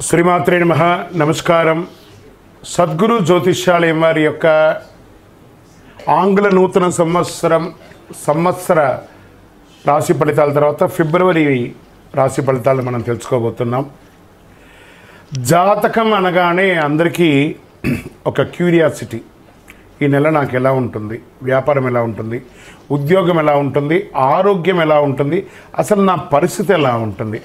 శ్రీమాత్రే నమః. నమస్కారం. సద్గురు జ్యోతిష్యాలయం వారి యొక్క ఆంగ్ల నూతన సంవత్సర రాశి ఫలితాల తర్వాత ఫిబ్రవరి రాశి ఫలితాలను మనం తెలుసుకోబోతున్నాం. జాతకం అనగానే అందరికీ ఒక క్యూరియాసిటీ, ఈ నెల నాకు ఎలా ఉంటుంది, వ్యాపారం ఎలా ఉంటుంది, ఉద్యోగం ఎలా ఉంటుంది, ఆరోగ్యం ఎలా ఉంటుంది, అసలు నా పరిస్థితి ఎలా ఉంటుంది,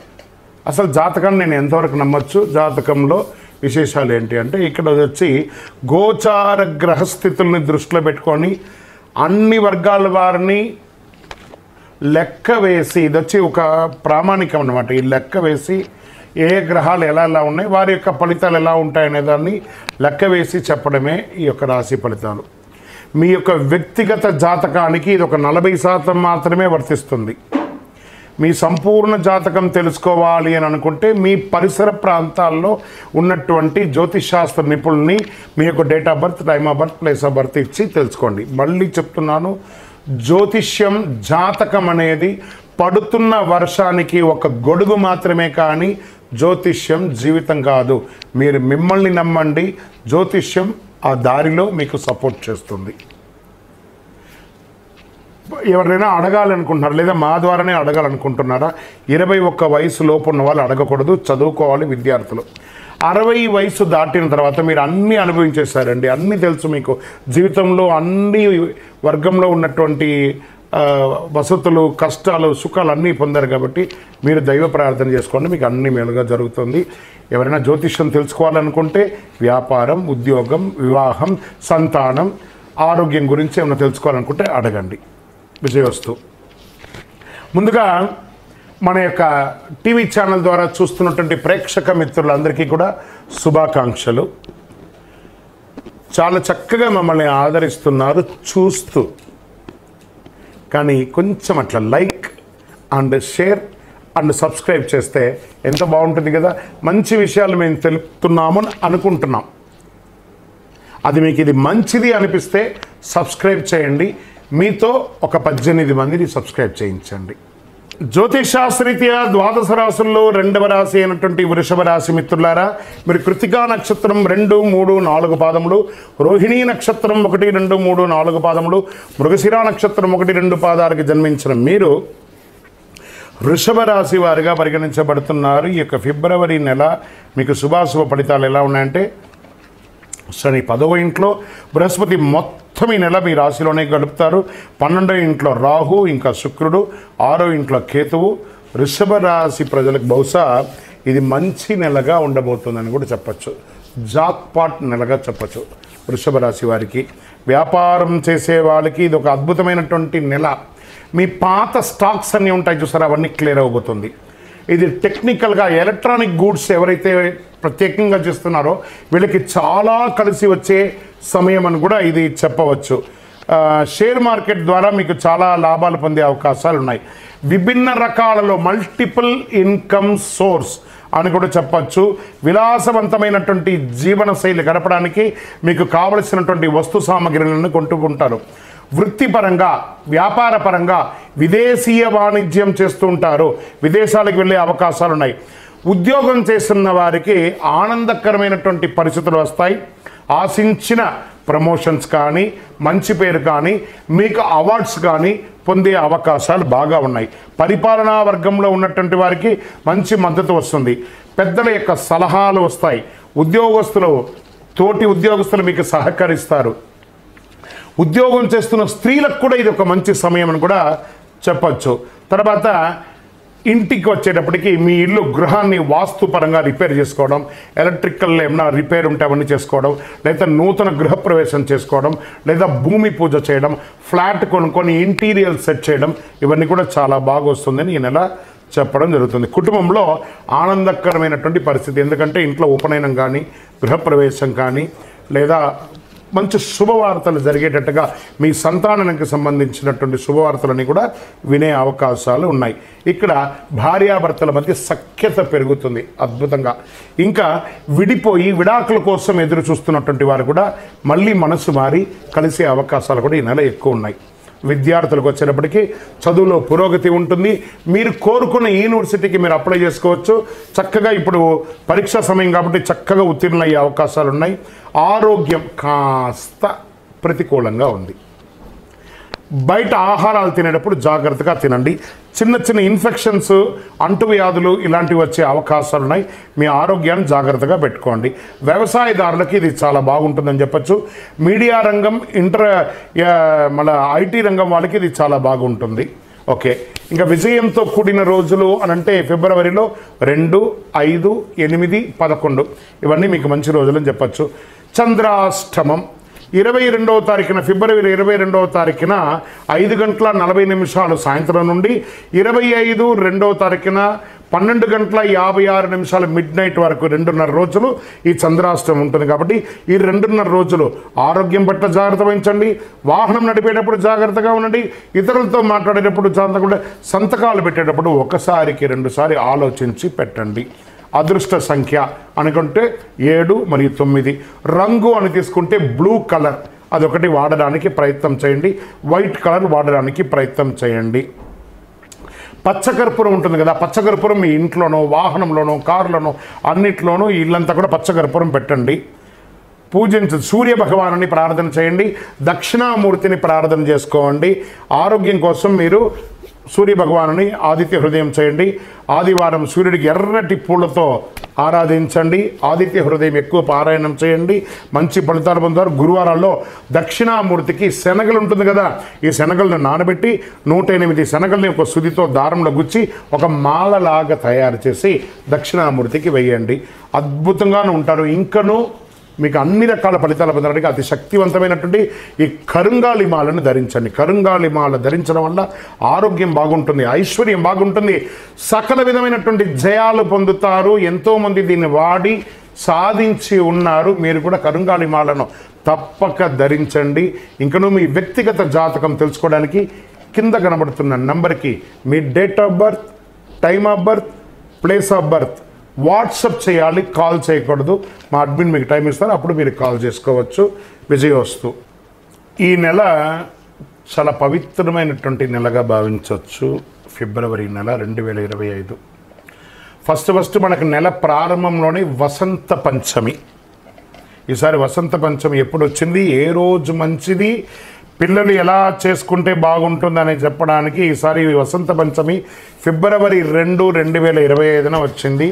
అసలు జాతకాన్ని నేను ఎంతవరకు నమ్మచ్చు, జాతకంలో విశేషాలు ఏంటి అంటే ఇక్కడ వచ్చి గోచార గ్రహస్థితుల్ని దృష్టిలో పెట్టుకొని అన్ని వర్గాల వారిని లెక్క వేసి, ఇది వచ్చి ఒక ప్రామాణికం అన్నమాట. ఈ లెక్క వేసి ఏ గ్రహాలు ఎలా ఎలా ఉన్నాయి, వారి యొక్క ఫలితాలు ఎలా ఉంటాయనే దాన్ని లెక్క వేసి చెప్పడమే ఈ యొక్క రాశి ఫలితాలు. మీ యొక్క వ్యక్తిగత జాతకానికి ఇది ఒక 40% మాత్రమే వర్తిస్తుంది. మీ సంపూర్ణ జాతకం తెలుసుకోవాలి అని అనుకుంటే మీ పరిసర ప్రాంతాల్లో ఉన్నటువంటి జ్యోతిషాస్త్ర నిపుణుల్ని మీ యొక్క date of birth, time of birth, place of birth ఇచ్చి తెలుసుకోండి. మళ్ళీ చెప్తున్నాను, జ్యోతిష్యం, జాతకం అనేది పడుతున్న వర్షానికి ఒక గొడుగు మాత్రమే, కానీ జ్యోతిష్యం జీవితం కాదు. మీరు మిమ్మల్ని నమ్మండి, జ్యోతిష్యం ఆ దారిలో మీకు సపోర్ట్ చేస్తుంది. ఎవరైనా అడగాలనుకుంటున్నారు లేదా మా ద్వారానే అడగాలనుకుంటున్నారా? 21 వయసు లోపు ఉన్న వాళ్ళు అడగకూడదు, చదువుకోవాలి విద్యార్థులు. 60 వయసు దాటిన తర్వాత మీరు అన్నీ అనుభవించేశారండి, అన్నీ తెలుసు మీకు. జీవితంలో అన్ని వర్గంలో ఉన్నటువంటి వసతులు, కష్టాలు, సుఖాలు అన్నీ పొందారు కాబట్టి మీరు దైవ ప్రార్థన చేసుకోండి, మీకు అన్ని మేలుగా జరుగుతుంది. ఎవరైనా జ్యోతిష్యం తెలుసుకోవాలనుకుంటే వ్యాపారం, ఉద్యోగం, వివాహం, సంతానం, ఆరోగ్యం గురించి ఏమైనా తెలుసుకోవాలనుకుంటే అడగండి. విజయవస్తు. ముందుగా మన యొక్క టీవీ ఛానల్ ద్వారా చూస్తున్నటువంటి ప్రేక్షక మిత్రులందరికీ కూడా శుభాకాంక్షలు. చాలా చక్కగా మమ్మల్ని ఆదరిస్తున్నారు చూస్తూ, కానీ కొంచెం అట్లా like and share and subscribe చేస్తే ఎంత బాగుంటుంది కదా. మంచి విషయాలు మేము తెలుపుతున్నాము అనుకుంటున్నాం, అది మీకు ఇది మంచిది అనిపిస్తే సబ్స్క్రైబ్ చేయండి. మీతో ఒక 18 మందిని సబ్స్క్రైబ్ చేయించండి. జ్యోతిషాస్త్రరీత్యా ద్వాదశ రాశుల్లో 2వ రాశి అయినటువంటి వృషభ రాశి మిత్రులారా, మీరు కృతికా నక్షత్రం 2, 3, 4 పాదములు, రోహిణీ నక్షత్రం 1, 2, 3, 4 పాదములు, మృగశిర నక్షత్రం 1, 2 పాదాలకి జన్మించిన మీరు వృషభ రాశి వారిగా పరిగణించబడుతున్నారు. ఈ యొక్క ఫిబ్రవరి నెల మీకు శుభాశుభ ఫలితాలు ఎలా ఉన్నాయంటే, శని 10వ ఇంట్లో, బృహస్పతి మొత్తం ఈ నెల మీ రాశిలోనే గడుపుతారు. 12వ ఇంట్లో రాహు, ఇంకా శుక్రుడు, 6వ ఇంట్లో కేతువు. వృషభ రాశి ప్రజలకు బహుశా ఇది మంచి నెలగా ఉండబోతుందని కూడా చెప్పచ్చు, జాక్పాట్ నెలగా చెప్పచ్చు. వృషభ రాశి వారికి, వ్యాపారం చేసే వాళ్ళకి ఇది ఒక అద్భుతమైనటువంటి నెల. మీ పాత స్టాక్స్ అన్నీ ఉంటాయి చూసారా, అవన్నీ క్లియర్ అవబోతుంది. ఇది టెక్నికల్గా ఎలక్ట్రానిక్ గూడ్స్ ఎవరైతే ప్రత్యేకంగా చేస్తున్నారో వీళ్ళకి చాలా కలిసి వచ్చే సమయం అని కూడా ఇది చెప్పవచ్చు. షేర్ మార్కెట్ ద్వారా మీకు చాలా లాభాలు పొందే అవకాశాలు ఉన్నాయి. విభిన్న రకాలలో మల్టిపుల్ ఇన్కమ్ సోర్స్ అని కూడా చెప్పచ్చు. విలాసవంతమైనటువంటి జీవన శైలి గడపడానికి మీకు కావలసినటువంటి వస్తు సామగ్రిలను కొంటూ ఉంటారు. వృత్తిపరంగా, వ్యాపార పరంగా విదేశీయ వాణిజ్యం చేస్తూ ఉంటారు, విదేశాలకు వెళ్ళే అవకాశాలు ఉన్నాయి. ఉద్యోగం చేస్తున్న వారికి ఆనందకరమైనటువంటి పరిస్థితులు వస్తాయి. ఆశించిన ప్రమోషన్స్ కానీ, మంచి పేరు కానీ, మీకు అవార్డ్స్ కానీ పొందే అవకాశాలు బాగా ఉన్నాయి. పరిపాలనా వర్గంలో ఉన్నటువంటి వారికి మంచి మద్దతు వస్తుంది. పెద్దల యొక్క సలహాలు వస్తాయి. తోటి ఉద్యోగస్తులు మీకు సహకరిస్తారు. ఉద్యోగం చేస్తున్న స్త్రీలకు కూడా ఇది ఒక మంచి సమయం అని కూడా చెప్పచ్చు. తర్వాత ఇంటికి వచ్చేటప్పటికి మీ ఇల్లు, గృహాన్ని వాస్తుపరంగా రిపేర్ చేసుకోవడం, ఎలక్ట్రికల్ ఏమైనా రిపేర్ ఉంటే అవన్నీ చేసుకోవడం, లేదా నూతన గృహప్రవేశం చేసుకోవడం, లేదా భూమి పూజ చేయడం, ఫ్లాట్ కొనుక్కొని ఇంటీరియర్ సెట్ చేయడం, ఇవన్నీ కూడా చాలా బాగా వస్తుందని ఈ నెల చెప్పడం జరుగుతుంది. కుటుంబంలో ఆనందకరమైనటువంటి పరిస్థితి, ఎందుకంటే ఇంట్లో ఉపనయనం కానీ, గృహప్రవేశం కానీ, లేదా మంచి శుభవార్తలు జరిగేటట్టుగా మీ సంతానానికి సంబంధించినటువంటి శుభవార్తలని కూడా వినే అవకాశాలు ఉన్నాయి. ఇక్కడ భార్యాభర్తల మధ్య సఖ్యత పెరుగుతుంది అద్భుతంగా. ఇంకా విడిపోయి విడాకుల కోసం ఎదురు చూస్తున్నటువంటి వారు కూడా మళ్ళీ మనసు మారి కలిసే అవకాశాలు కూడా ఈ నెల ఎక్కువ ఉన్నాయి. విద్యార్థులకు వచ్చేటప్పటికి చదువులో పురోగతి ఉంటుంది. మీరు కోరుకున్న యూనివర్సిటీకి మీరు అప్లై చేసుకోవచ్చు. చక్కగా ఇప్పుడు పరీక్షా సమయం కాబట్టి చక్కగా ఉత్తీర్ణులయ్యే అవకాశాలు ఉన్నాయి. ఆరోగ్యం కాస్త ప్రతికూలంగా ఉంది. బయట ఆహారాలు తినేటప్పుడు జాగ్రత్తగా తినండి. చిన్న చిన్న ఇన్ఫెక్షన్స్, అంటువ్యాధులు ఇలాంటివి వచ్చే అవకాశాలు ఉన్నాయి. మీ ఆరోగ్యాన్ని జాగ్రత్తగా పెట్టుకోండి. వ్యవసాయదారులకి ఇది చాలా బాగుంటుందని చెప్పచ్చు. మీడియా రంగం, మళ్ళీ ఐటీ రంగం వాళ్ళకి ఇది చాలా బాగుంటుంది. ఓకే, ఇంకా విజయంతో కూడిన రోజులు అని అంటే ఫిబ్రవరిలో 2, 5, 8, 11 ఇవన్నీ మీకు మంచి రోజులని చెప్పచ్చు. చంద్రాష్టమం 22వ తారీఖున, ఫిబ్రవరి 22వ తారీఖున 5:40 సాయంత్రం నుండి 25 2వ తారీఖున 12:56 మిడ్ నైట్ వరకు 2.5 రోజులు ఈ చంద్రాష్టమం ఉంటుంది. కాబట్టి ఈ 2.5 రోజులు ఆరోగ్యం పట్ల జాగ్రత్త వహించండి. వాహనం నడిపేటప్పుడు జాగ్రత్తగా ఉండండి. ఇతరులతో మాట్లాడేటప్పుడు జాగ్రత్తగా, సంతకాలు పెట్టేటప్పుడు ఒకసారికి 2 సార్లు ఆలోచించి పెట్టండి. అదృష్ట సంఖ్య అనుకుంటే 7 మరియు 9. రంగు అని తీసుకుంటే బ్లూ కలర్ అదొకటి వాడడానికి ప్రయత్నం చేయండి. వైట్ కలర్ వాడడానికి ప్రయత్నం చేయండి. పచ్చకర్పూరం ఉంటుంది కదా, పచ్చకర్పూరం మీ ఇంట్లోనో, వాహనంలోనో, కారులోనో అన్నిట్లోనూ ఇల్లంతా కూడా పచ్చకర్పూరం పెట్టండి. సూర్య భగవానుని ప్రార్థన చేయండి. దక్షిణామూర్తిని ప్రార్థన చేసుకోండి. ఆరోగ్యం కోసం మీరు సూర్య భగవానుని ఆదిత్య హృదయం చేయండి. ఆదివారం సూర్యుడికి ఎర్రటి పూలతో ఆరాధించండి. ఆదిత్య హృదయం ఎక్కువ పారాయణం చేయండి. మంచి ఫలితాలు పొందుతారు. గురువారాల్లో దక్షిణామూర్తికి శనగలు ఉంటుంది కదా, ఈ శనగలను నానబెట్టి 108 శనగల్ని ఒక సుదితో దారంలో గుచ్చి ఒక మాలలాగా తయారు చేసి దక్షిణామూర్తికి వేయండి. అద్భుతంగానే ఉంటారు. ఇంకనూ మీకు అన్ని రకాల ఫలితాలు పొందడానికి అతి శక్తివంతమైనటువంటి ఈ కరుంగాలి మాలను ధరించండి. కరుంగాలి మాల ధరించడం వల్ల ఆరోగ్యం బాగుంటుంది, ఐశ్వర్యం బాగుంటుంది, సకల విధమైనటువంటి జయాలు పొందుతారు. ఎంతోమంది దీన్ని వాడి సాధించి ఉన్నారు. మీరు కూడా కరుంగాలి మాలను తప్పక ధరించండి. ఇంకనూ మీ వ్యక్తిగత జాతకం తెలుసుకోవడానికి కింద కనబడుతున్న నంబర్కి మీ date of birth, time of birth, place of birth WhatsApp చేయాలి, కాల్ చేయకూడదు. మా అడ్మిన్ మీకు టైం ఇస్తారు, అప్పుడు మీరు కాల్ చేసుకోవచ్చు. విజయోస్తు. ఈ నెల చాలా పవిత్రమైనటువంటి నెలగా భావించవచ్చు. ఫిబ్రవరి నెల 2025. ఫస్ట్ మనకు నెల ప్రారంభంలోనే వసంత పంచమి. ఈసారి వసంత పంచమి ఎప్పుడు వచ్చింది, ఏ రోజు మంచిది, పిల్లలు ఎలా చేసుకుంటే బాగుంటుందని చెప్పడానికి ఈసారి వసంత పంచమి ఫిబ్రవరి 2, 2025 వచ్చింది.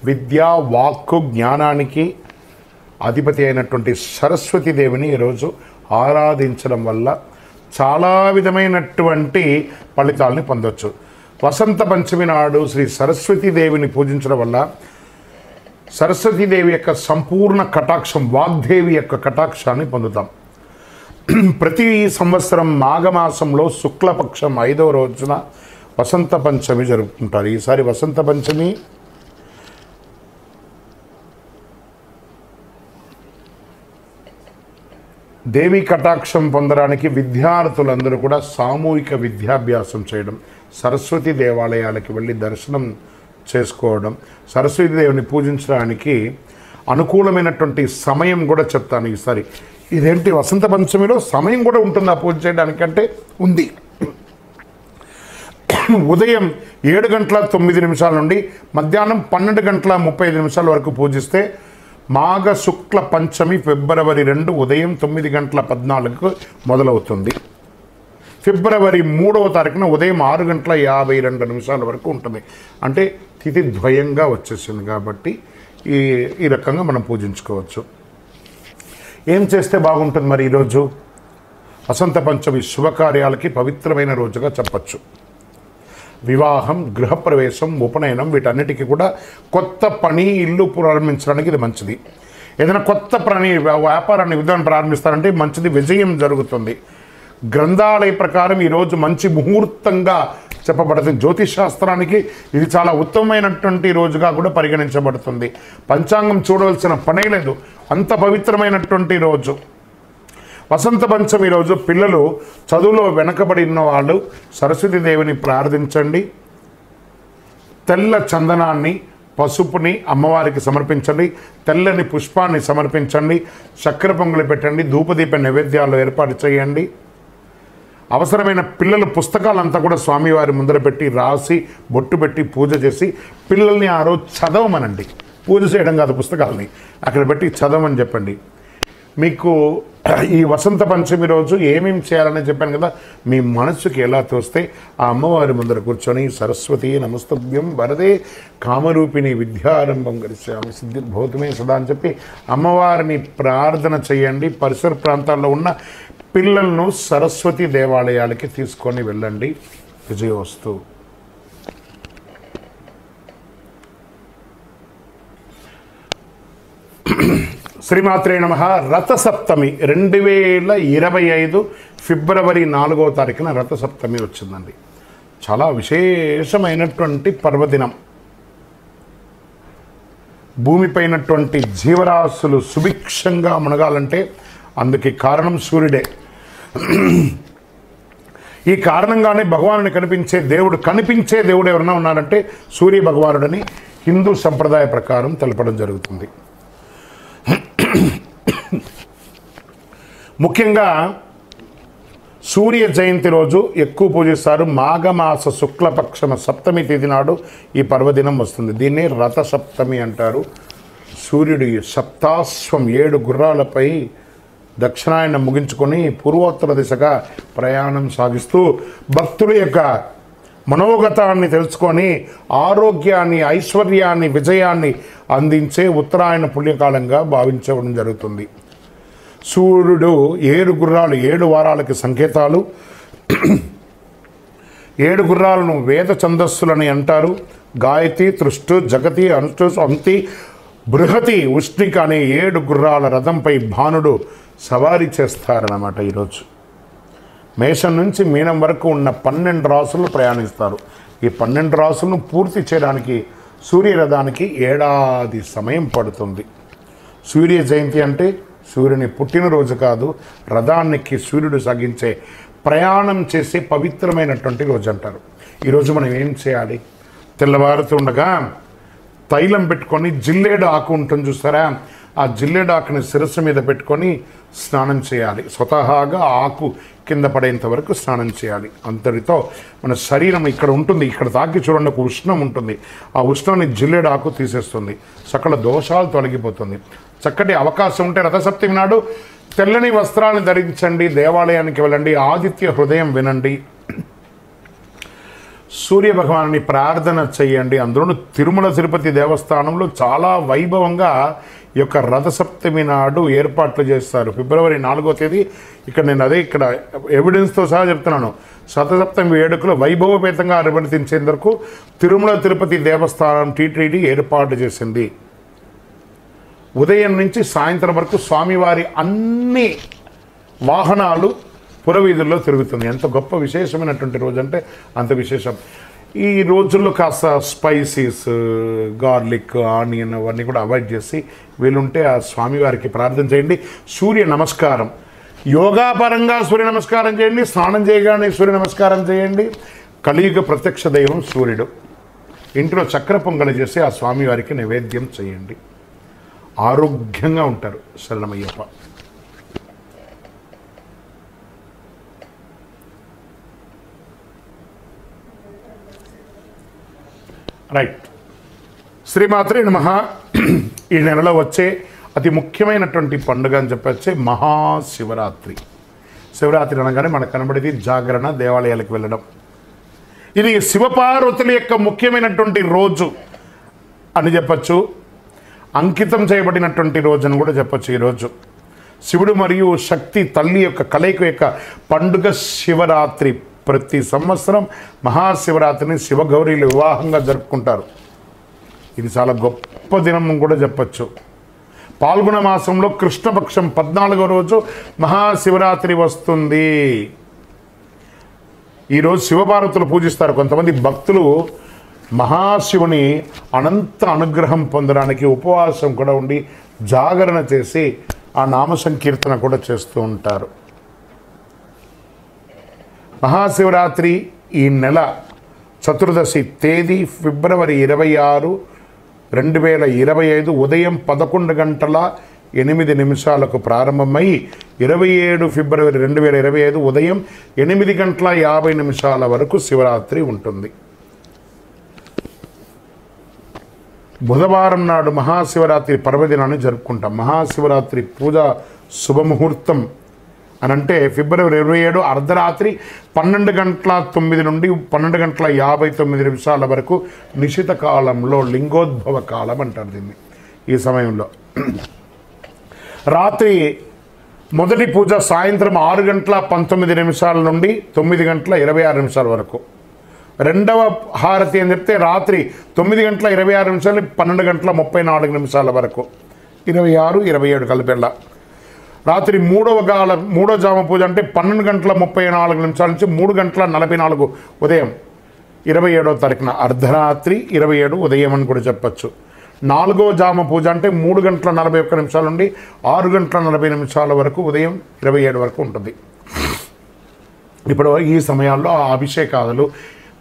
విద్యా, వాక్కు, జ్ఞానానికి అధిపతి అయినటువంటి సరస్వతీదేవిని ఈరోజు ఆరాధించడం వల్ల చాలా విధమైనటువంటి ఫలితాలని పొందవచ్చు. వసంత పంచమి నాడు శ్రీ సరస్వతీదేవిని పూజించడం వల్ల సరస్వతీదేవి యొక్క సంపూర్ణ కటాక్షం, వాగ్దేవి యొక్క కటాక్షాన్ని పొందుతాం. ప్రతి సంవత్సరం మాఘమాసంలో శుక్లపక్షం 5వ రోజున వసంత పంచమి జరుపుకుంటారు. ఈసారి వసంత పంచమి దేవి కటాక్షం పొందడానికి విద్యార్థులందరూ కూడా సామూహిక విద్యాభ్యాసం చేయడం, సరస్వతి దేవాలయాలకి వెళ్ళి దర్శనం చేసుకోవడం, సరస్వతి దేవిని పూజించడానికి అనుకూలమైనటువంటి సమయం కూడా చెప్తాను ఈసారి. ఇదేంటి వసంత పంచమిలో సమయం కూడా ఉంటుందా పూజ చేయడానికంటే? ఉంది. ఉదయం 7:09 నుండి మధ్యాహ్నం 12:35 వరకు పూజిస్తే మాఘ శుక్ల పంచమి ఫిబ్రవరి 2 ఉదయం 9:14 మొదలవుతుంది. ఫిబ్రవరి 3వ తారీఖున ఉదయం 6:52 వరకు ఉంటుంది. అంటే తిథి ద్వయంగా వచ్చేసింది కాబట్టి ఈ రకంగా మనం పూజించుకోవచ్చు. ఏం చేస్తే బాగుంటుంది మరి ఈరోజు? వసంత పంచమి శుభకార్యాలకి పవిత్రమైన రోజుగా చెప్పచ్చు. వివాహం, గృహప్రవేశం, ఉపనయనం వీటన్నిటికీ కూడా కొత్త పని, ఇల్లు ప్రారంభించడానికి ఇది మంచిది. ఏదైనా కొత్త పని, వ్యాపారాన్ని, విధానం ప్రారంభిస్తారంటే మంచిది, విజయం జరుగుతుంది. గ్రంథాలయ ప్రకారం ఈరోజు మంచి ముహూర్తంగా చెప్పబడుతుంది. జ్యోతిష్ శాస్త్రానికి ఇది చాలా ఉత్తమమైనటువంటి రోజుగా కూడా పరిగణించబడుతుంది. పంచాంగం చూడవలసిన పనే లేదు, అంత పవిత్రమైనటువంటి రోజు. వసంత పంచమి రోజు పిల్లలు చదువులో వెనకబడి ఉన్న వాళ్ళు సరస్వతీదేవిని ప్రార్థించండి. తెల్ల చందనాన్ని, పసుపుని అమ్మవారికి సమర్పించండి. తెల్లని పుష్పాన్ని సమర్పించండి. చక్కెర పొంగలి పెట్టండి. ధూపదీప నైవేద్యాలు ఏర్పాటు చేయండి. అవసరమైన పిల్లల పుస్తకాలంతా కూడా స్వామివారి ముందర పెట్టి రాసి బొట్టు పెట్టి పూజ చేసి పిల్లల్ని ఆ రోజు చదవమనండి. పూజ చేయడం కాదు, పుస్తకాలని అక్కడ పెట్టి చదవమని చెప్పండి. మీకు ఈ వసంత పంచమి రోజు ఏమేమి చేయాలని చెప్పాను కదా, మీ మనసుకి ఎలా తోస్తే ఆ అమ్మవారి ముందర కూర్చొని సరస్వతి నమస్తభ్యం వరదే కామరూపిణి విద్యారంభం గరిష్యామి సిద్ధిర్భూతమే సదా అని చెప్పి అమ్మవారిని ప్రార్థన చేయండి. పరిసర ప్రాంతాల్లో ఉన్న పిల్లలను సరస్వతి దేవాలయాలకి తీసుకొని వెళ్ళండి. విజయోస్తు. శ్రీమాత్రే నమః. రథసప్తమి 2025 ఫిబ్రవరి 4వ తారీఖున రథసప్తమి వచ్చిందండి. చాలా విశేషమైనటువంటి పర్వదినం. భూమిపైనటువంటి జీవరాశులు సుభిక్షంగా మునగాలంటే అందుకు కారణం సూర్యుడే. ఈ కారణంగానే భగవానుని కనిపించే దేవుడు ఎవరైనా ఉన్నారంటే సూర్య భగవానుడని హిందూ సంప్రదాయ ప్రకారం తెలపడం జరుగుతుంది. ముఖ్యంగా సూర్య జయంతి రోజు ఎక్కువ పూజిస్తారు. మాఘమాస శుక్లపక్షమ సప్తమి తేదీ నాడు ఈ పర్వదినం వస్తుంది. దీన్నే రథసప్తమి అంటారు. సూర్యుడి సప్తాశ్వం 7 గుర్రాలపై దక్షిణాయనం ముగించుకొని పూర్వోత్తర దిశగా ప్రయాణం సాగిస్తూ భక్తుల యొక్క మనోగతాన్ని తెలుసుకొని ఆరోగ్యాన్ని, ఐశ్వర్యాన్ని, విజయాన్ని అందించే ఉత్తరాయణ పుణ్యకాలంగా భావించడం జరుగుతుంది. సూర్యుడు 7 గుర్రాలు 7 వారాలకి సంకేతాలు. 7 గుర్రాలను వేద ఛందస్సులని అంటారు. గాయతి, తృష్టు, జగతి, అనుష్టు, అంతి, బృహతి, ఉష్ణిక అనే 7 గుర్రాల రథంపై భానుడు సవారీ చేస్తారన్నమాట. ఈరోజు మేషం నుంచి మీనం వరకు ఉన్న 12 రాసులు ప్రయాణిస్తారు. ఈ 12 రాసులను పూర్తి చేయడానికి సూర్యరథానికి ఏడాది సమయం పడుతుంది. సూర్య జయంతి అంటే సూర్యుని పుట్టినరోజు కాదు, రథానికి సూర్యుడు సాగించే ప్రయాణం చేసే పవిత్రమైనటువంటి రోజు అంటారు. ఈరోజు మనం ఏం చేయాలి? తెల్లవారుతుండగా తైలం పెట్టుకొని జిల్లేడు ఆకు ఉంటుంది చూస్తారా, ఆ జిల్లేడు ఆకుని శిరస్సు మీద పెట్టుకొని స్నానం చేయాలి. స్వతహాగా ఆకు కింద పడేంత వరకు స్నానం చేయాలి. అంతటితో మన శరీరం ఇక్కడ ఉంటుంది, ఇక్కడ తాకి చూడండి ఒక ఉష్ణం ఉంటుంది. ఆ ఉష్ణాన్ని జిల్లేడు ఆకు తీసేస్తుంది. సకల దోషాలు తొలగిపోతుంది. చక్కటి అవకాశం ఉంటే రథసప్తమి నాడు తెల్లని వస్త్రాలను ధరించండి, దేవాలయానికి వెళ్ళండి, ఆదిత్య హృదయం వినండి, సూర్య భగవాన్ని ప్రార్థన చేయండి. అందులోనూ తిరుమల తిరుపతి దేవస్థానంలో చాలా వైభవంగా ఈ యొక్క రథసప్తమి నాడు ఏర్పాట్లు చేస్తారు. ఫిబ్రవరి 4వ తేదీ ఇక్కడ నేను ఇక్కడ ఎవిడెన్స్తో సహా చెప్తున్నాను. రథసప్తమి వేడుకలు వైభవపేతంగా నిర్వర్తించేందుకు తిరుమల తిరుపతి దేవస్థానం టీటీడీ ఏర్పాటు చేసింది. ఉదయం నుంచి సాయంత్రం వరకు స్వామివారి అన్ని వాహనాలు పురవీధుల్లో తిరుగుతుంది. ఎంత గొప్ప విశేషమైనటువంటి రోజు అంటే అంత విశేషం. ఈ రోజుల్లో కాస్త స్పైసీస్, గార్లిక్, ఆనియన్ అవన్నీ కూడా అవాయిడ్ చేసి వీలుంటే ఆ స్వామివారికి ప్రార్థన చేయండి. సూర్య నమస్కారం యోగాపరంగా సూర్య నమస్కారం చేయండి, స్నానం చేయగానే సూర్య నమస్కారం చేయండి. కలియుగ ప్రత్యక్ష దైవం సూర్యుడు. ఇంట్లో చక్కెర పొంగలి చేసి ఆ స్వామివారికి నైవేద్యం చేయండి. ఆరోగ్యంగా ఉంటారు. శరణమయ్యప్ప. రైట్. శ్రీమాత్రే నమః. ఈ నెలలో వచ్చే అతి ముఖ్యమైనటువంటి పండుగ అని చెప్పొచ్చే మహాశివరాత్రి. శివరాత్రి అనగానే మనకు కనబడేది జాగరణ, దేవాలయాలకు వెళ్ళడం. ఇది శివపార్వతుల యొక్క ముఖ్యమైనటువంటి రోజు అని చెప్పచ్చు. అంకితం చేయబడినటువంటి రోజు అని కూడా చెప్పచ్చు. ఈరోజు శివుడు మరియు శక్తి తల్లి యొక్క కలయిక యొక్క పండుగ శివరాత్రి. ప్రతి సంవత్సరం మహాశివరాత్రిని శివగౌరీలు వివాహంగా జరుపుకుంటారు. ఇది చాలా గొప్ప దినం కూడా చెప్పచ్చు. పాల్గొన మాసంలో కృష్ణపక్షం 14వ రోజు మహాశివరాత్రి వస్తుంది. ఈరోజు శివపార్వతులు పూజిస్తారు. కొంతమంది భక్తులు మహాశివుని అనంత అనుగ్రహం పొందడానికి ఉపవాసం కూడా ఉండి జాగరణ చేసి ఆ నామ సంకీర్తన కూడా చేస్తూ ఉంటారు. మహాశివరాత్రి ఈ నెల చతుర్దశి తేదీ ఫిబ్రవరి 26, 2025 ఉదయం 11:27 8 నిమిషాలకు ప్రారంభమై 27 ఫిబ్రవరి 2025 ఉదయం 8:50 వరకు శివరాత్రి ఉంటుంది. బుధవారం నాడు మహాశివరాత్రి పర్వదినాన్ని జరుపుకుంటాం. మహాశివరాత్రి పూజ శుభముహూర్తం అని అంటే ఫిబ్రవరి 27 అర్ధరాత్రి 12:09 నుండి 12:59 వరకు నిశిత కాలంలో లింగోద్భవ కాలం అంటారు దీన్ని. ఈ సమయంలో రాత్రి మొదటి పూజ సాయంత్రం 6:19 నుండి 9:26 వరకు. రెండవ హారతి అని చెప్తే రాత్రి 9:26 12:34 వరకు, 26, 27 కలిపెళ్ళ. రాత్రి మూడో జామ పూజ అంటే 12:34 నుంచి 3:44 ఉదయం 27వ తారీఖున అర్ధరాత్రి 27 ఉదయం అని కూడా చెప్పచ్చు. 4వ జామ పూజ అంటే 3:41 నుండి 6:40 వరకు ఉదయం 27 వరకు ఉంటుంది. ఇప్పుడు ఈ సమయాల్లో ఆ అభిషేకాలు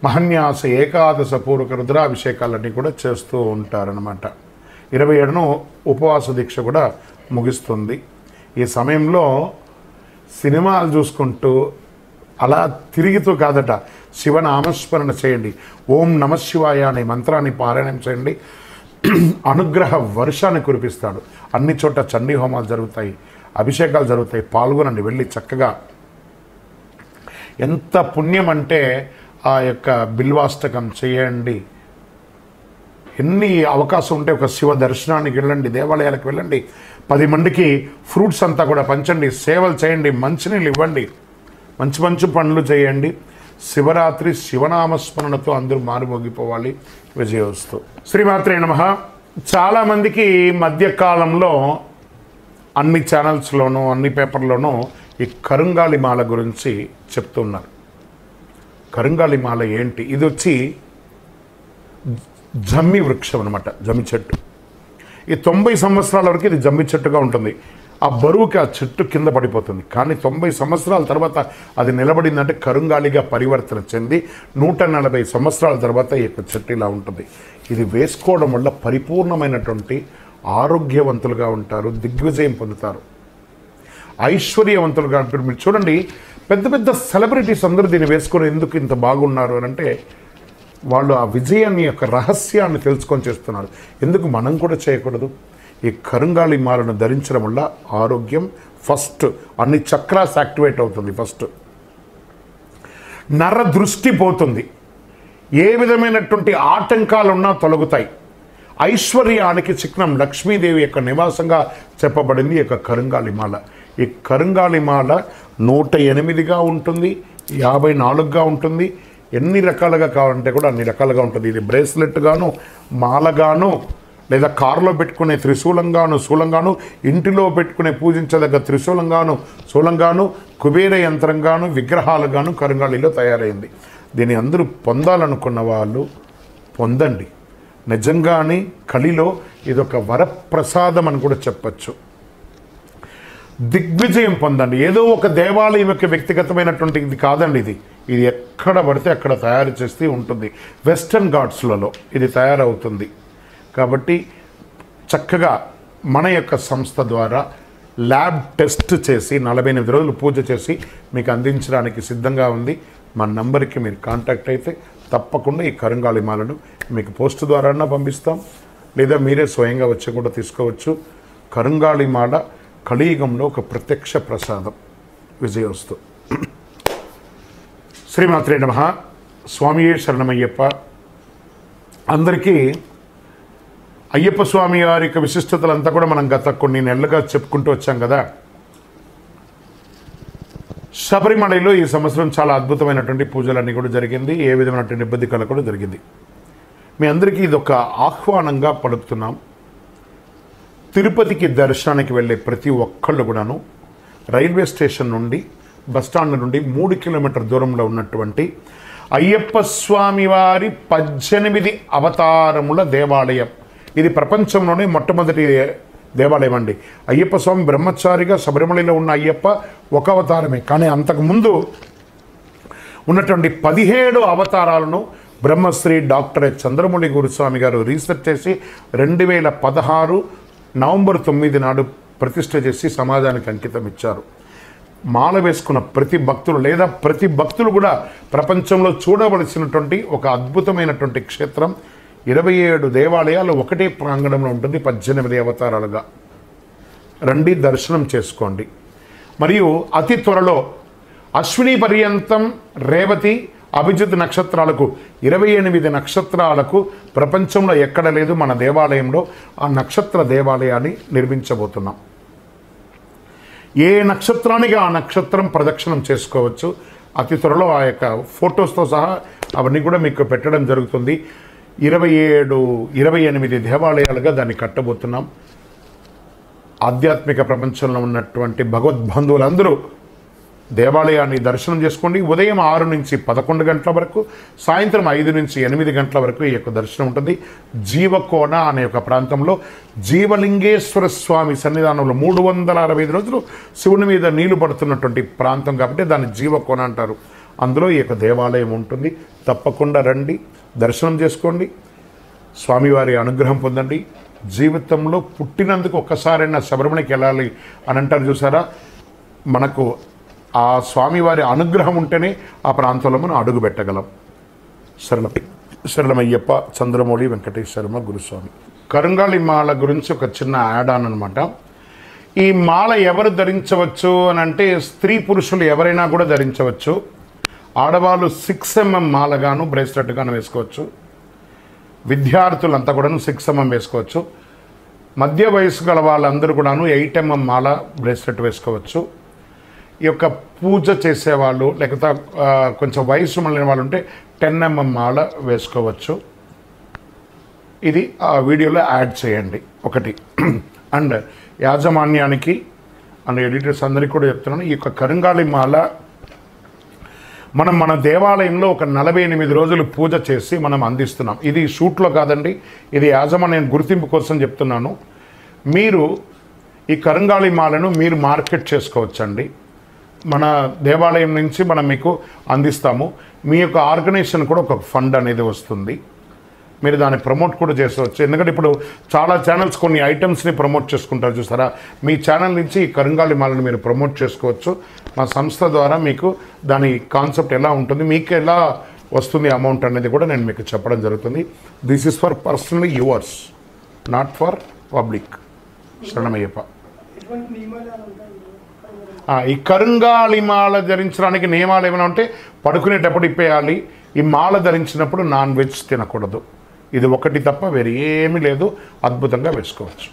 మహన్యాస ఏకాదశ పూర్వక రుద్రాభిషేకాలన్నీ కూడా చేస్తూ ఉంటారనమాట. 27ను ఉపవాస దీక్ష కూడా ముగిస్తుంది. ఈ సమయంలో సినిమాలు చూసుకుంటూ అలా తిరుగుతూ కాదట, శివనామస్మరణ చేయండి. ఓం నమశివాయ అనే మంత్రాన్ని పారాయణం చేయండి. అనుగ్రహ వర్షాన్ని కురిపిస్తాడు. అన్ని చోట్ల చండీ హోమాలు జరుగుతాయి, అభిషేకాలు జరుగుతాయి. పాల్గొనండి, వెళ్ళి చక్కగా. ఎంత పుణ్యం అంటే ఆ యొక్క బిల్వాష్టకం చేయండి. ఎన్ని అవకాశం ఉంటే ఒక శివ దర్శనానికి వెళ్ళండి, దేవాలయాలకు వెళ్ళండి, 10 మందికి ఫ్రూట్స్ అంతా కూడా పంచండి, సేవలు చేయండి, మంచినీళ్ళు ఇవ్వండి, మంచి మంచి పనులు చేయండి. శివరాత్రి శివనామస్మరణతో అందరూ మారుమోగిపోవాలి. విజయోస్తు. శ్రీమాత్రే నమః. చాలామందికి మధ్యకాలంలో అన్ని ఛానల్స్లోనూ అన్ని పేపర్లోనూ ఈ కరుంగాలి మాల గురించి చెప్తున్నారు. కరుంగాలి మాల ఏంటి? ఇది వచ్చి జమ్మి వృక్షం అనమాట, జమ్మి చెట్టు. ఈ 90 సంవత్సరాల వరకు ఇది జమ్మి చెట్టుగా ఉంటుంది. ఆ బరువుకి ఆ చెట్టు కింద పడిపోతుంది. కానీ 90 సంవత్సరాల తర్వాత అది నిలబడిందంటే కరుంగాలిగా పరివర్తన చెంది 140 సంవత్సరాల తర్వాత ఈ యొక్క చెట్టు ఇలా ఉంటుంది. ఇది వేసుకోవడం వల్ల పరిపూర్ణమైనటువంటి ఆరోగ్యవంతులుగా ఉంటారు, దిగ్విజయం పొందుతారు, ఐశ్వర్యవంతులుగా ఉంటారు. మీరు చూడండి, పెద్ద పెద్ద సెలబ్రిటీస్ అందరూ దీన్ని వేసుకొని ఎందుకు ఇంత బాగున్నారు అని అంటే వాళ్ళు ఆ విజయాన్ని యొక్క రహస్యాన్ని తెలుసుకొని చేస్తున్నారు. ఎందుకు మనం కూడా చేయకూడదు? ఈ కరుంగాలి మాలను ధరించడం వల్ల ఆరోగ్యం ఫస్ట్, అన్ని చక్రాస్ యాక్టివేట్ అవుతుంది. ఫస్ట్ నర దృష్టి పోతుంది, ఏ విధమైనటువంటి ఆటంకాలున్నా తొలగుతాయి. ఐశ్వర్యానికి చిహ్నం లక్ష్మీదేవి యొక్క నివాసంగా చెప్పబడింది ఈ యొక్క కరుంగాలి మాల. ఈ కరుంగాలి మాల 108గా ఉంటుంది, 54గా ఉంటుంది. ఎన్ని రకాలుగా కావాలంటే కూడా అన్ని రకాలుగా ఉంటుంది. ఇది బ్రేస్లెట్ గాను, మాలగాను, లేదా కారులో పెట్టుకునే త్రిశూలంగాను, శూలంగాను, ఇంటిలో పెట్టుకునే పూజించదగ్గ త్రిశూలంగాను, శూలంగాను, కుబేర యంత్రంగాను, విగ్రహాలుగాను కరుంగాలిలో తయారైంది. దీన్ని అందరూ పొందాలనుకున్న వాళ్ళు పొందండి. నిజంగానే కలిలో ఇదొక వరప్రసాదం అని కూడా చెప్పచ్చు. దిగ్విజయం పొందండి. ఏదో ఒక దేవాలయం యొక్క వ్యక్తిగతమైనటువంటి ఇది కాదండి. ఇది ఎక్కడ పడితే అక్కడ తయారు చేస్తూ ఉంటుంది. వెస్టర్న్ ఘాట్స్లలో ఇది తయారవుతుంది. కాబట్టి చక్కగా మన యొక్క సంస్థ ద్వారా ల్యాబ్ టెస్ట్ చేసి 48 రోజులు పూజ చేసి మీకు అందించడానికి సిద్ధంగా ఉంది. మా నంబర్కి మీరు కాంటాక్ట్ అయితే తప్పకుండా ఈ కరుంగాలి మాలను మీకు పోస్ట్ ద్వారా పంపిస్తాం, లేదా మీరే స్వయంగా వచ్చి కూడా తీసుకోవచ్చు. కరుంగాలి మాల కలియుగంలో ఒక ప్రత్యక్ష ప్రసాదం. విజయోస్తు. శ్రీమాత్రే నమః. స్వామియే శరణమయ్యప్ప. అందరికీ అయ్యప్ప స్వామి వారి యొక్క విశిష్టతలంతా కూడా మనం గత కొన్ని నెలలుగా చెప్పుకుంటూ వచ్చాం కదా. శబరిమలలో ఈ సంవత్సరం చాలా అద్భుతమైనటువంటి పూజలన్నీ కూడా జరిగింది. ఏ విధమైనటువంటి ఇబ్బంది కలగకుండా జరిగింది. మీ అందరికీ ఇది ఒక ఆహ్వానంగా పలుకుతున్నాం. తిరుపతికి దర్శనానికి వెళ్ళే ప్రతి ఒక్కళ్ళు కూడాను రైల్వే స్టేషన్ నుండి, బస్టాండ్ నుండి 3 కిలోమీటర్ దూరంలో ఉన్నటువంటి అయ్యప్ప స్వామి వారి 18 అవతారముల దేవాలయం. ఇది ప్రపంచంలోనే మొట్టమొదటి దేవాలయం అండి. అయ్యప్ప స్వామి బ్రహ్మచారిగా శబరిమలలో ఉన్న అయ్యప్ప ఒక అవతారమే. కానీ అంతకుముందు ఉన్నటువంటి 17 అవతారాలను బ్రహ్మశ్రీ డాక్టర్ చంద్రమౌళి గురుస్వామి గారు రీసెర్చ్ చేసి 2016 నవంబర్ 9 నాడు ప్రతిష్ఠ చేసి సమాజానికి అంకితం ఇచ్చారు. మాల వేసుకున్న ప్రతి భక్తులు లేదా ప్రతి భక్తులు కూడా ప్రపంచంలో చూడవలసినటువంటి ఒక అద్భుతమైనటువంటి క్షేత్రం. 27 దేవాలయాలు ఒకటే ప్రాంగణంలో ఉంటుంది, 18 అవతారాలుగా. రండి, దర్శనం చేసుకోండి. మరియు అతి త్వరలో అశ్విని పర్యంతం, రేవతి, అభిజిత్ నక్షత్రాలకు 28 నక్షత్రాలకు ప్రపంచంలో ఎక్కడ లేదు, మన దేవాలయంలో ఆ నక్షత్ర దేవాలయాన్ని నిర్మించబోతున్నాం. ఏ నక్షత్రానికి ఆ నక్షత్రం ప్రదక్షిణం చేసుకోవచ్చు. అతి త్వరలో ఆ యొక్క ఫొటోస్తో సహా అవన్నీ కూడా మీకు పెట్టడం జరుగుతుంది. 28 దేవాలయాలుగా దాన్ని కట్టబోతున్నాం. ఆధ్యాత్మిక ప్రపంచంలో ఉన్నటువంటి భగవద్బంధువులందరూ దేవాలయాన్ని దర్శనం చేసుకోండి. ఉదయం 6 నుంచి 11 గంటల వరకు, సాయంత్రం 5 నుంచి 8 గంటల వరకు ఈ యొక్క దర్శనం ఉంటుంది. జీవకోన అనే ఒక ప్రాంతంలో జీవలింగేశ్వర స్వామి సన్నిధానంలో 365 రోజులు శివుని మీద నీళ్లు పడుతున్నటువంటి ప్రాంతం కాబట్టి దాన్ని జీవకోన అంటారు. అందులో ఈ యొక్క దేవాలయం ఉంటుంది. తప్పకుండా రండి, దర్శనం చేసుకోండి, స్వామివారి అనుగ్రహం పొందండి. జీవితంలో పుట్టినందుకు ఒక్కసారైనా శబరిమలకి వెళ్ళాలి అని అంటారు చూసారా, మనకు ఆ స్వామివారి అనుగ్రహం ఉంటేనే ఆ ప్రాంతంలో మనం అడుగు పెట్టగలం. శరణమయ్యప్ప, చంద్రమౌళి వెంకటేశ్వరమ్మ గురుస్వామి. కరుంగాళి మాల గురించి ఒక చిన్న యాడ్ ఆన్ అనమాట. ఈ మాల ఎవరు ధరించవచ్చు అని అంటే స్త్రీ పురుషులు ఎవరైనా కూడా ధరించవచ్చు. ఆడవాళ్ళు 6 mm మాలగాను బ్రేస్లెట్గాను వేసుకోవచ్చు. విద్యార్థులంతా కూడాను 6 mm వేసుకోవచ్చు. మధ్య వయసు గల వాళ్ళందరూ కూడాను 8 mm మాల బ్రేస్లెట్ వేసుకోవచ్చు. ఈ యొక్క పూజ చేసేవాళ్ళు లేకపోతే కొంచెం వయసు మళ్ళిన వాళ్ళు ఉంటే 10 mm మాల వేసుకోవచ్చు. ఇది ఆ వీడియోలో యాడ్ చేయండి ఒకటి. అండ్ యాజమాన్యానికి అండ్ ఎడిటర్స్ అందరికీ కూడా చెప్తున్నాను, ఈ యొక్క కరుంగాళి మాల మన దేవాలయంలో ఒక 48 రోజులు పూజ చేసి మనం అందిస్తున్నాం. ఇది షూట్లో కాదండి, ఇది యాజమాన్యం గుర్తింపు కోసం చెప్తున్నాను. మీరు ఈ కరుంగాళి మాలను మీరు మార్కెట్ చేసుకోవచ్చండి. మన దేవాలయం నుంచి మనం మీకు అందిస్తాము. మీ యొక్క ఆర్గనైజేషన్ కూడా ఒక ఫండ్ అనేది వస్తుంది. మీరు దాన్ని ప్రమోట్ కూడా చేసుకోవచ్చు. ఎందుకంటే ఇప్పుడు చాలా ఛానల్స్ కొన్ని ఐటమ్స్ని ప్రమోట్ చేసుకుంటారు చూసారా, మీ ఛానల్ నుంచి ఈ కరుంగాళి మాలను మీరు ప్రమోట్ చేసుకోవచ్చు. మా సంస్థ ద్వారా మీకు దాని కాన్సెప్ట్ ఎలా ఉంటుంది, మీకు ఎలా వస్తుంది అమౌంట్ అనేది కూడా నేను మీకు చెప్పడం జరుగుతుంది. This is for personally yours, not for public. శరణమయ్యప్ప. ఈ కరుంగాళి మాల ధరించడానికి నియమాలు ఏమైనా ఉంటే పడుకునేటప్పుడు ఇప్పేయాలి. ఈ మాల ధరించినప్పుడు నాన్ వెజ్ తినకూడదు. ఇది ఒకటి తప్ప వేరే ఏమీ లేదు. అద్భుతంగా వేసుకోవచ్చు.